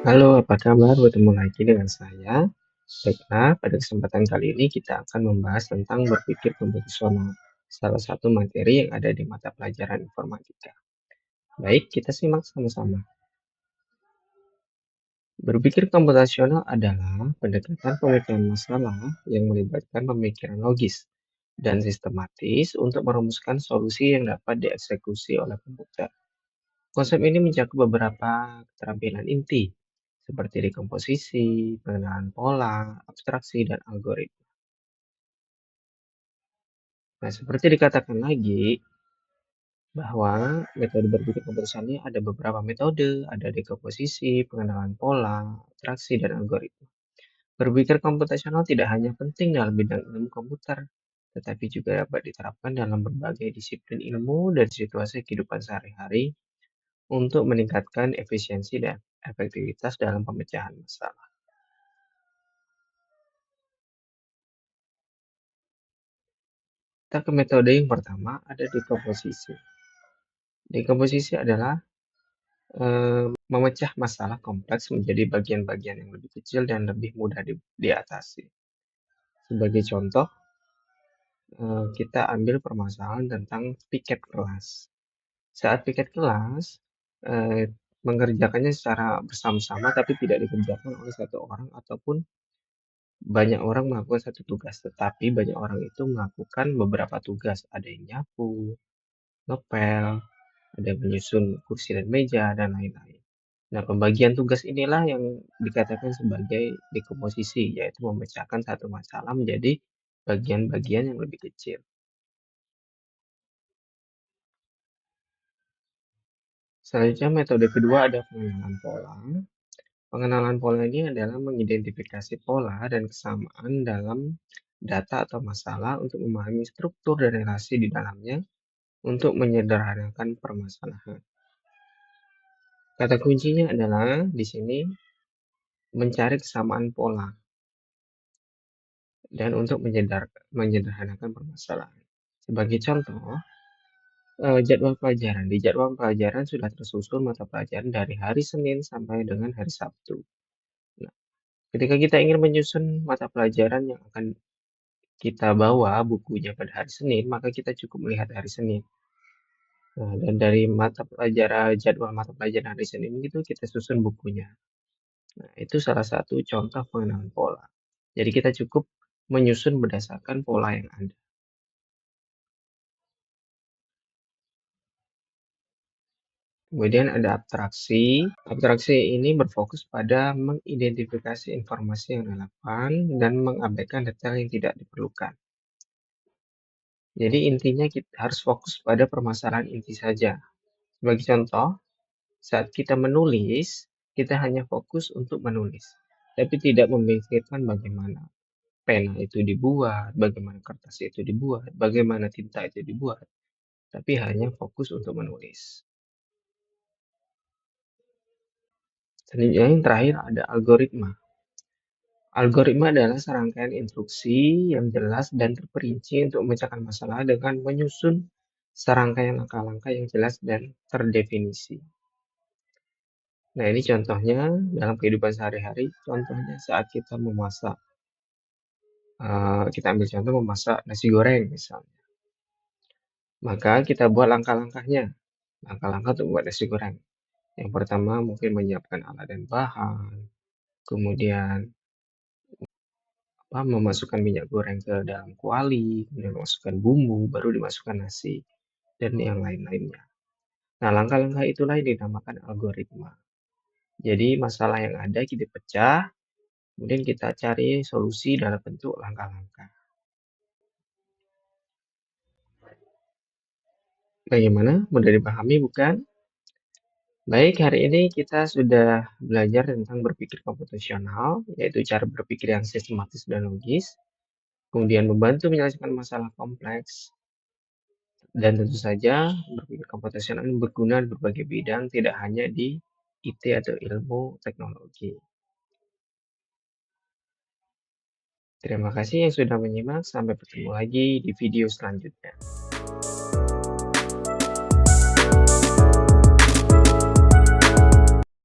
Halo, apa kabar? Bertemu lagi dengan saya. Baiklah, pada kesempatan kali ini kita akan membahas tentang berpikir komputasional, salah satu materi yang ada di mata pelajaran informatika. Baik, kita simak sama-sama. Berpikir komputasional adalah pendekatan pemikiran masalah yang melibatkan pemikiran logis dan sistematis untuk merumuskan solusi yang dapat dieksekusi oleh komputer. Konsep ini mencakup beberapa keterampilan inti, seperti dekomposisi, pengenalan pola, abstraksi, dan algoritma. Nah, seperti dikatakan lagi, bahwa metode berpikir komputasional ini ada beberapa metode, ada dekomposisi, pengenalan pola, abstraksi, dan algoritma. Berpikir komputasional tidak hanya penting dalam bidang ilmu komputer, tetapi juga dapat diterapkan dalam berbagai disiplin ilmu dan situasi kehidupan sehari-hari untuk meningkatkan efisiensi dan efektivitas dalam pemecahan masalah. Kita ke metode yang pertama, ada dekomposisi. Dekomposisi adalah memecah masalah kompleks menjadi bagian-bagian yang lebih kecil dan lebih mudah diatasi. Sebagai contoh, kita ambil permasalahan tentang piket kelas. Saat piket kelas, mengerjakannya secara bersama-sama tapi tidak dikerjakan oleh satu orang ataupun banyak orang melakukan satu tugas, tetapi banyak orang itu melakukan beberapa tugas. Ada yang nyapu, ngepel, ada yang menyusun kursi dan meja, dan lain-lain. Nah, pembagian tugas inilah yang dikatakan sebagai dekomposisi, yaitu memecahkan satu masalah menjadi bagian-bagian yang lebih kecil. Selanjutnya, metode kedua ada pengenalan pola. Pengenalan pola ini adalah mengidentifikasi pola dan kesamaan dalam data atau masalah untuk memahami struktur dan relasi di dalamnya untuk menyederhanakan permasalahan. Kata kuncinya adalah di sini mencari kesamaan pola dan untuk menyederhanakan permasalahan. Sebagai contoh, jadwal pelajaran. Di jadwal pelajaran sudah tersusun mata pelajaran dari hari Senin sampai dengan hari Sabtu. Nah, ketika kita ingin menyusun mata pelajaran yang akan kita bawa bukunya pada hari Senin, maka kita cukup melihat hari Senin. Nah, dan dari jadwal mata pelajaran hari Senin itu kita susun bukunya. Nah, itu salah satu contoh pengenalan pola. Jadi kita cukup menyusun berdasarkan pola yang ada. Kemudian ada abstraksi. Abstraksi ini berfokus pada mengidentifikasi informasi yang relevan dan mengabaikan detail yang tidak diperlukan. Jadi intinya kita harus fokus pada permasalahan inti saja. Sebagai contoh, saat kita menulis, kita hanya fokus untuk menulis, tapi tidak memikirkan bagaimana pena itu dibuat, bagaimana kertas itu dibuat, bagaimana tinta itu dibuat, tapi hanya fokus untuk menulis. Selanjutnya yang terakhir ada algoritma. Algoritma adalah serangkaian instruksi yang jelas dan terperinci untuk memecahkan masalah dengan menyusun serangkaian langkah-langkah yang jelas dan terdefinisi. Nah, ini contohnya dalam kehidupan sehari-hari. Contohnya saat kita memasak, kita ambil contoh memasak nasi goreng misalnya. Maka kita buat langkah-langkahnya. Langkah-langkah untuk buat nasi goreng. Yang pertama mungkin menyiapkan alat dan bahan, kemudian memasukkan minyak goreng ke dalam kuali, kemudian memasukkan bumbu, baru dimasukkan nasi, dan yang lain-lainnya. Nah, langkah-langkah itulah yang dinamakan algoritma. Jadi, masalah yang ada kita pecah, kemudian kita cari solusi dalam bentuk langkah-langkah. Bagaimana? Mudah dipahami, bukan? Baik, hari ini kita sudah belajar tentang berpikir komputasional, yaitu cara berpikir yang sistematis dan logis, kemudian membantu menyelesaikan masalah kompleks, dan tentu saja berpikir komputasional ini berguna di berbagai bidang, tidak hanya di IT atau ilmu teknologi. Terima kasih yang sudah menyimak, sampai bertemu lagi di video selanjutnya.